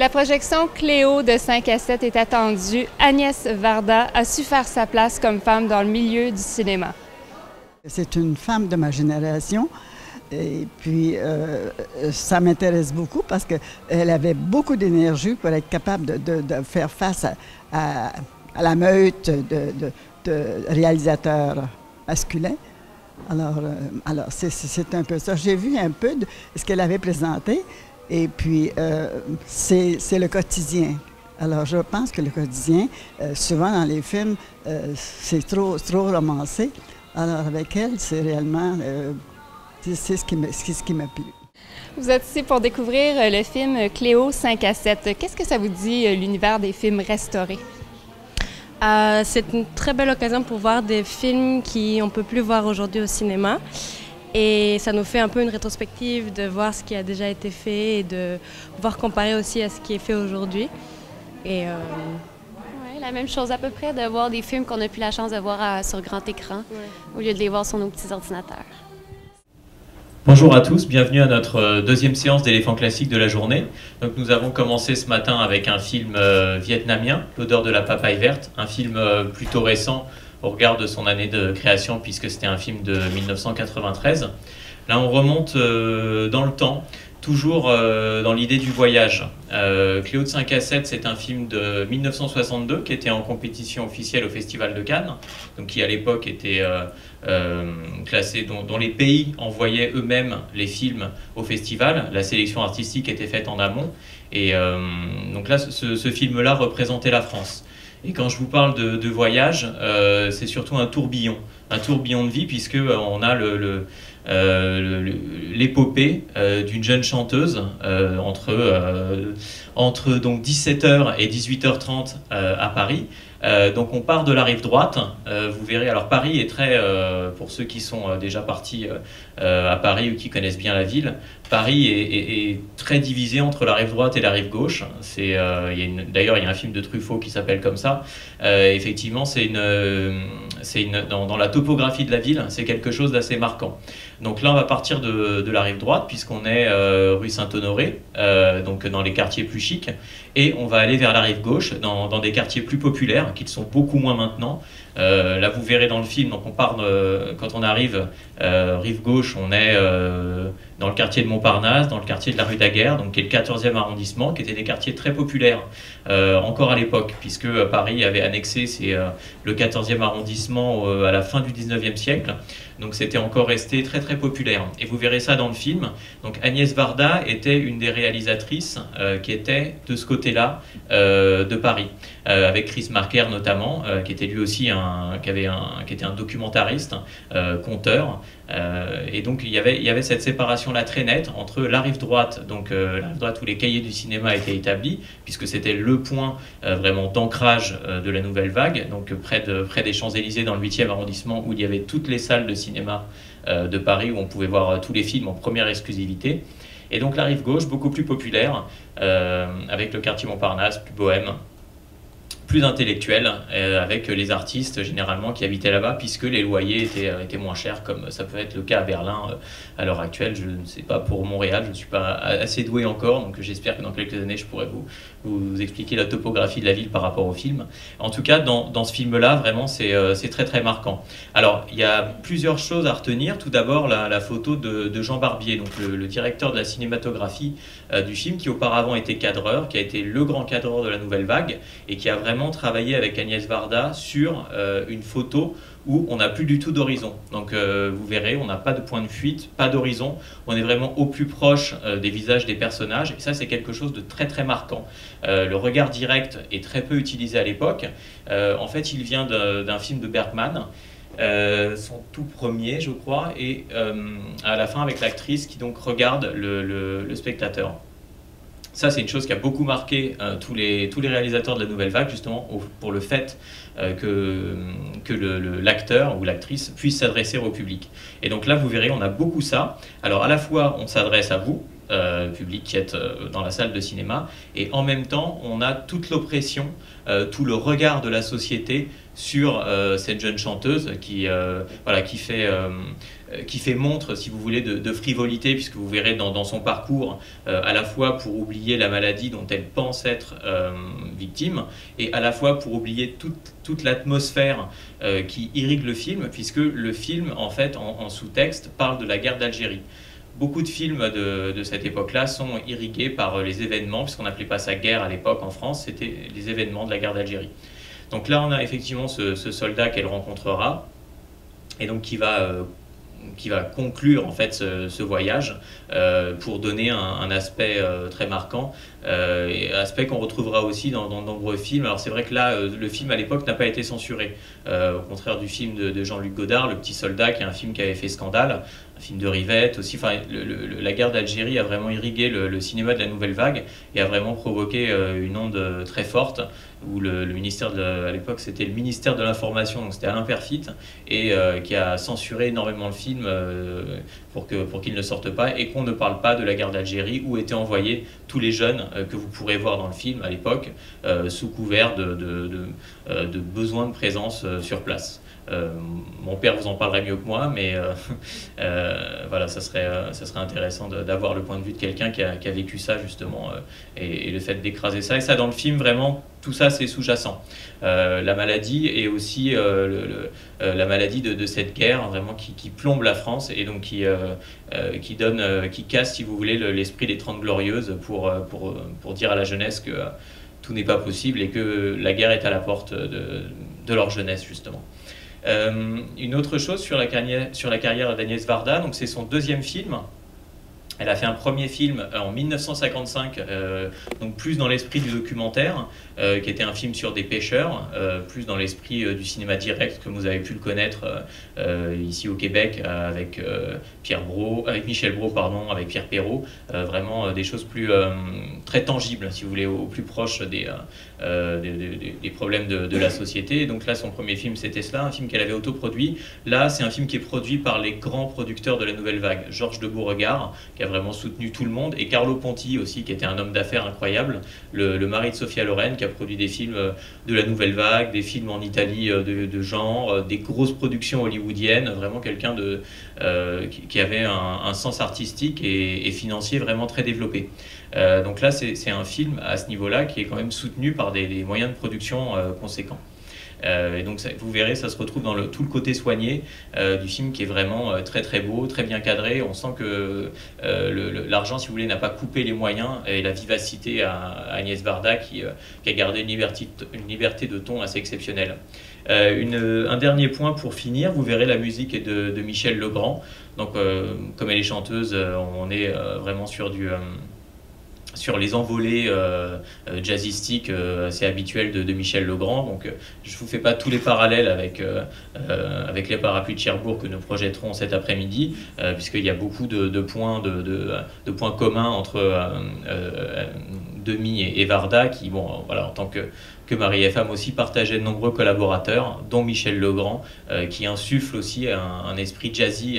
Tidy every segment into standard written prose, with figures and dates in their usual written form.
La projection Cléo de 5 à 7 est attendue. Agnès Varda a su faire sa place comme femme dans le milieu du cinéma. C'est une femme de ma génération et puis ça m'intéresse beaucoup parce qu'elle avait beaucoup d'énergie pour être capable de faire face à la meute de réalisateurs masculins. Alors c'est un peu ça. J'ai vu un peu de ce qu'elle avait présenté. Et puis, c'est le quotidien. Alors, je pense que le quotidien, souvent dans les films, c'est trop romancé. Alors, avec elle, c'est réellement, c'est ce qui m'a plu. Vous êtes ici pour découvrir le film Cléo 5 à 7. Qu'est-ce que ça vous dit, l'univers des films restaurés? C'est une très belle occasion pour voir des films qu'on ne peut plus voir aujourd'hui au cinéma. Et ça nous fait un peu une rétrospective de voir ce qui a déjà été fait et de pouvoir comparer aussi à ce qui est fait aujourd'hui. Oui, la même chose à peu près, de voir des films qu'on n'a plus la chance de voir sur grand écran, au lieu de les voir sur nos petits ordinateurs. Bonjour à tous, bienvenue à notre deuxième séance d'éléphants classiques de la journée. Donc nous avons commencé ce matin avec un film vietnamien, L'odeur de la papaye verte, un film plutôt récent au regard de son année de création puisque c'était un film de 1993. Là on remonte dans le temps, toujours dans l'idée du voyage. Cléo de 5 à 7, c'est un film de 1962 qui était en compétition officielle au Festival de Cannes, donc qui à l'époque était classé, dont les pays envoyaient eux-mêmes les films au festival. La sélection artistique était faite en amont et donc là ce film-là représentait la France. Et quand je vous parle de voyage, c'est surtout un tourbillon de vie, puisque on a l'épopée d'une jeune chanteuse entre donc 17h et 18h30 à Paris. Donc on part de la rive droite, vous verrez, alors Paris est très, pour ceux qui sont déjà partis à Paris ou qui connaissent bien la ville, Paris est très divisé entre la rive droite et la rive gauche. D'ailleurs il y a un film de Truffaut qui s'appelle comme ça. Effectivement dans la topographie de la ville, c'est quelque chose d'assez marquant. Donc là on va partir de la rive droite puisqu'on est rue Saint-Honoré, donc dans les quartiers plus chics, et on va aller vers la rive gauche, dans des quartiers plus populaires, qui le sont beaucoup moins maintenant. Là vous verrez dans le film, donc on part quand on arrive rive gauche, on est dans le quartier de Montparnasse, dans le quartier de la rue Daguerre, donc qui est le 14e arrondissement, qui étaient des quartiers très populaires encore à l'époque, puisque Paris avait annexé le 14e arrondissement à la fin du 19e siècle. Donc c'était encore resté très très populaire. Et vous verrez ça dans le film. Donc Agnès Varda était une des réalisatrices qui était de ce côté-là de Paris, avec Chris Marker notamment, qui était lui aussi qui était un documentariste, conteur. Et donc il y avait cette séparation-là très nette entre la rive droite, donc la rive droite où les cahiers du cinéma étaient établis, puisque c'était le point vraiment d'ancrage de la nouvelle vague, donc près des Champs-Élysées dans le 8e arrondissement, où il y avait toutes les salles de cinéma de Paris, où on pouvait voir tous les films en première exclusivité. Et donc la rive gauche, beaucoup plus populaire, avec le quartier Montparnasse, plus bohème, plus intellectuel, avec les artistes généralement qui habitaient là-bas, puisque les loyers étaient moins chers, comme ça peut être le cas à Berlin à l'heure actuelle. Je ne sais pas pour Montréal, je ne suis pas assez doué encore, donc j'espère que dans quelques années je pourrai vous expliquer la topographie de la ville par rapport au film. En tout cas, dans ce film-là, vraiment, c'est très très marquant. Alors, il y a plusieurs choses à retenir. Tout d'abord, la photo de Jean Barbier, donc le directeur de la cinématographie du film, qui auparavant était cadreur, qui a été le grand cadreur de la nouvelle vague, et qui a vraiment travaillé avec Agnès Varda sur une photo où on n'a plus du tout d'horizon. Donc vous verrez, on n'a pas de point de fuite, pas d'horizon, on est vraiment au plus proche des visages des personnages, et ça c'est quelque chose de très très marquant. Le regard direct est très peu utilisé à l'époque. En fait, il vient d'un film de Bergman, son tout premier je crois, et à la fin avec l'actrice qui donc regarde le spectateur. Ça, c'est une chose qui a beaucoup marqué tous les réalisateurs de la nouvelle vague, justement, pour le fait que l'acteur ou l'actrice puisse s'adresser au public. Et donc là, vous verrez, on a beaucoup ça. Alors, à la fois, on s'adresse à vous, public qui est dans la salle de cinéma. Et en même temps, on a toute l'oppression, tout le regard de la société sur cette jeune chanteuse qui fait montre, si vous voulez, de frivolité, puisque vous verrez dans son parcours, à la fois pour oublier la maladie dont elle pense être victime, et à la fois pour oublier toute l'atmosphère qui irrigue le film, puisque le film, en fait, en sous-texte, parle de la guerre d'Algérie. Beaucoup de films de cette époque-là sont irrigués par les événements, puisqu'on n'appelait pas ça guerre à l'époque en France, c'était les événements de la guerre d'Algérie. Donc là, on a effectivement ce soldat qu'elle rencontrera, et donc qui va conclure en fait ce voyage pour donner un aspect très marquant, et aspect qu'on retrouvera aussi dans de nombreux films. Alors c'est vrai que là, le film à l'époque n'a pas été censuré, au contraire du film de Jean-Luc Godard, Le Petit Soldat, qui est un film qui avait fait scandale, un film de Rivette aussi. Enfin, la guerre d'Algérie a vraiment irrigué le cinéma de la Nouvelle Vague et a vraiment provoqué une onde très forte, où le ministère à l'époque c'était le ministère de l'Information, donc c'était Alain Peyrefitte, et qui a censuré énormément le film pour qu'il ne sorte pas, et qu'on ne parle pas de la guerre d'Algérie, où étaient envoyés tous les jeunes que vous pourrez voir dans le film à l'époque, sous couvert de besoin de présence sur place. Mon père vous en parlerait mieux que moi, mais voilà, ça serait intéressant d'avoir le point de vue de quelqu'un qui a vécu ça justement, et le fait d'écraser ça. Et ça, dans le film, vraiment, tout ça c'est sous-jacent. La maladie et aussi la maladie de cette guerre, vraiment qui plombe la France, et donc qui casse, si vous voulez, l'esprit des 30 Glorieuses pour dire à la jeunesse que tout n'est pas possible et que la guerre est à la porte de leur jeunesse justement. Une autre chose sur la carrière d'Agnès Varda, donc c'est son deuxième film. Elle a fait un premier film en 1955, donc plus dans l'esprit du documentaire, qui était un film sur des pêcheurs, plus dans l'esprit du cinéma direct, comme vous avez pu le connaître ici au Québec, avec Michel Brault, avec Pierre Perrault, vraiment des choses plus très tangibles, si vous voulez, au plus proche des problèmes de la société. Donc là, son premier film, c'était cela, un film qu'elle avait autoproduit. Là, c'est un film qui est produit par les grands producteurs de la Nouvelle Vague, Georges de Beauregard, qui a vraiment soutenu tout le monde, et Carlo Ponti aussi, qui était un homme d'affaires incroyable, le mari de Sophia Loren, qui a produit des films de la Nouvelle Vague, des films en Italie de genre, des grosses productions hollywoodiennes, vraiment quelqu'un qui avait un sens artistique et financier vraiment très développé. Donc là, c'est un film à ce niveau-là qui est quand même soutenu par des moyens de production conséquents. Et donc vous verrez, ça se retrouve dans tout le côté soigné du film, qui est vraiment très très beau, très bien cadré. On sent que l'argent, si vous voulez, n'a pas coupé les moyens, et la vivacité à Agnès Varda qui a gardé une liberté de ton assez exceptionnelle. Un dernier point pour finir, vous verrez, la musique est de Michel Legrand. Donc comme elle est chanteuse, on est vraiment sur les envolées jazzistiques assez habituelles de Michel Legrand. Donc je ne vous fais pas tous les parallèles avec les parapluies de Cherbourg que nous projetterons cet après-midi, puisqu'il y a beaucoup de points communs entre Demy et Varda, qui, bon, voilà, en tant que Marie FM aussi, partageait de nombreux collaborateurs, dont Michel Legrand, qui insuffle aussi un esprit jazzy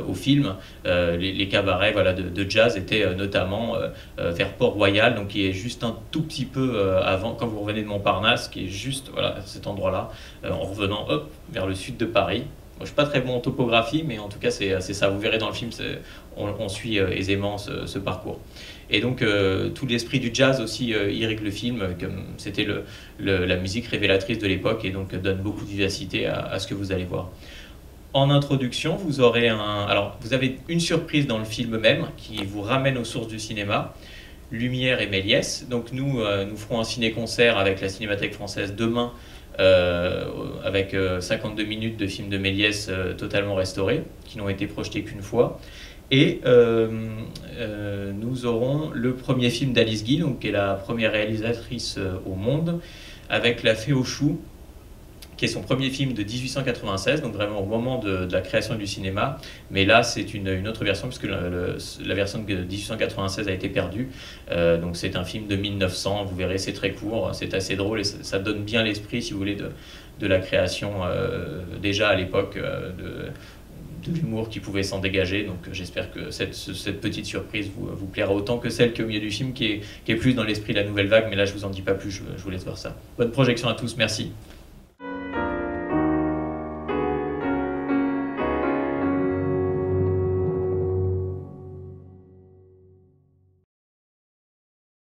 au film. Les cabarets, voilà, de jazz étaient notamment vers Port-Royal, donc qui est juste un tout petit peu avant, quand vous revenez de Montparnasse, qui est juste, voilà, cet endroit-là, en revenant vers le sud de Paris. Moi, je ne suis pas très bon en topographie, mais en tout cas, c'est ça. Vous verrez dans le film, on suit aisément ce parcours. Et donc, tout l'esprit du jazz aussi irrigue le film, comme c'était la musique révélatrice de l'époque, et donc donne beaucoup de vivacité à ce que vous allez voir. En introduction, vous avez une surprise dans le film même, qui vous ramène aux sources du cinéma, Lumière et Méliès. Donc nous ferons un ciné-concert avec la Cinémathèque française demain, avec 52 minutes de films de Méliès totalement restaurés, qui n'ont été projetés qu'une fois. Et nous aurons le premier film d'Alice Guy, qui est la première réalisatrice au monde, avec La Fée aux choux, qui est son premier film de 1896, donc vraiment au moment de la création du cinéma. Mais là, c'est une autre version, puisque la version de 1896 a été perdue. Donc c'est un film de 1900, vous verrez, c'est très court, c'est assez drôle, et ça donne bien l'esprit, si vous voulez, de la création déjà à l'époque de l'humour qui pouvait s'en dégager. Donc j'espère que cette petite surprise vous plaira autant que celle qui est au milieu du film, qui est plus dans l'esprit de la nouvelle vague. Mais là, je vous en dis pas plus, je vous laisse voir ça. Bonne projection à tous, merci.